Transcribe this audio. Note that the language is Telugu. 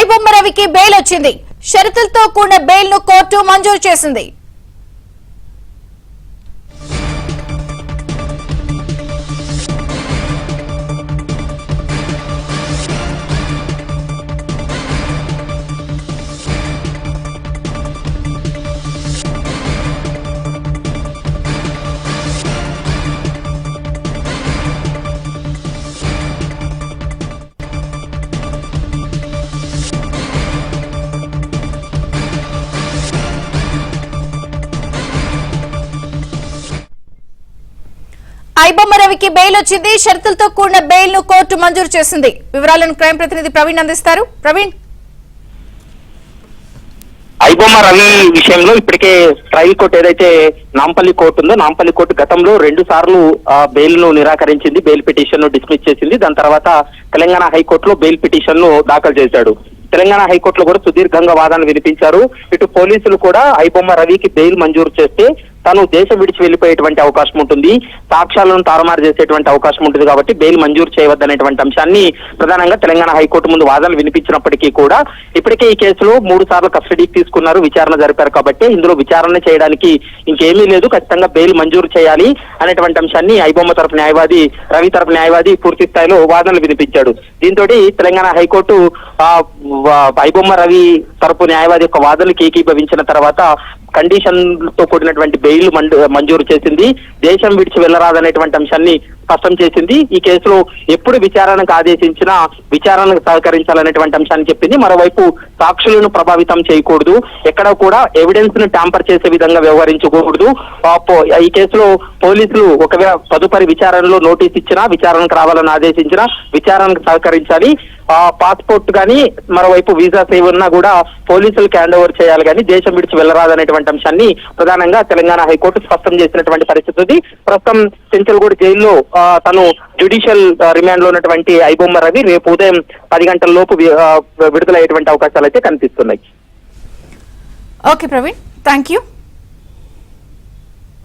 ఐబొమ్మ రవికి బెయిల్ వచ్చింది. షరతులతో కూడిన బెయిల్ ను కోర్టు మంజూరు చేసింది. ఐబొమ్మ రవికి బెయిల్ వచ్చింది. షరతులతో కూడిన బెయిల్ ను కోర్టు మంజూరు చేసింది. వివరాలను క్రైమ్ ప్రతినిధి ప్రవీణ్ అందిస్తారు. ప్రవీణ్, ఐబొమ్మ రవి విషయంలో ఇప్పటికే ట్రయల్ కోర్టు ఏదైతే నాంపల్లి కోర్టు ఉందో, నాంపల్లి కోర్టు గతంలో 2 సార్లు బెయిల్ ను నిరాకరించింది, బెయిల్ పిటిషన్ ను డిస్మిస్ చేసింది. దాని తర్వాత తెలంగాణ హైకోర్టులో బెయిల్ పిటిషన్ ను దాఖలు చేశాడు. తెలంగాణ హైకోర్టులో కూడా సుదీర్ఘంగా వాదనలు వినిపించారు. ఇటు పోలీసులు కూడా ఐబొమ్మ రవికి బెయిల్ మంజూరు చేస్తే తను దేశం విడిచి వెళ్లిపోయేటువంటి అవకాశం ఉంటుంది, సాక్ష్యాలను తారుమారు చేసేటువంటి అవకాశం ఉంటుంది. కాబట్టి బెయిల్ మంజూరు చేయవద్దనేటువంటి అంశాన్ని ప్రధానంగా తెలంగాణ హైకోర్టు ముందు వాదనలు వినిపించినప్పటికీ కూడా ఇప్పటికే ఈ కేసులో 3 సార్లు కస్టడీకి తీసుకున్నారు, విచారణ జరిపారు. కాబట్టి ఇందులో విచారణ చేయడానికి ఇంకేమీ లేదు, ఖచ్చితంగా బెయిల్ మంజూరు చేయాలి అనేటువంటి అంశాన్ని ఐబొమ్మ తరపు న్యాయవాది, రవి తరపు న్యాయవాది పూర్తి స్థాయిలో వాదనలు వినిపించాడు. దీంతో తెలంగాణ హైకోర్టు ఐబొమ్మ రవి తరపు న్యాయవాది యొక్క వాదనలకు ఏకీభవించిన తర్వాత కండిషన్ తో కూడినటువంటి బెయిల్ మంజూరు చేసింది. దేశం విడిచి వెళ్లరాదనేటువంటి అంశాన్ని స్పష్టం చేసింది. ఈ కేసులో ఎప్పుడు విచారణకు ఆదేశించినా విచారణకు సహకరించాలనేటువంటి అంశాన్ని చెప్పింది. మరోవైపు సాక్షులను ప్రభావితం చేయకూడదు, ఎక్కడ కూడా ఎవిడెన్స్ ను ట్యాంపర్ చేసే విధంగా వ్యవహరించకూడదు. ఈ కేసులో పోలీసులు ఒకవేళ తదుపరి విచారణలో నోటీస్ ఇచ్చినా, విచారణకు రావాలని ఆదేశించినా విచారణకు సహకరించాలి. పాస్పోర్ట్ గానీ మరోవైపు వీసా సేవ ఉన్నా కూడా పోలీసులకు హ్యాండ్ ఓవర్ చేయాలి, కానీ దేశం విడిచి వెళ్లరాదనేటువంటి అంశాన్ని ప్రధానంగా తెలంగాణ హైకోర్టు స్పష్టం చేసినటువంటి పరిస్థితి ఉంది. ప్రస్తుతం చెంచల్గూడ జైల్లో తను జ్యుడిషియల్ రిమాండ్ లో ఉన్నటువంటి ఐబొమ్మ రవి రేపు ఉదయం 10 గంటల లోపు విడుదలయ్యేటువంటి అవకాశాలు అయితే కనిపిస్తున్నాయి. Okay Praveen, thank you.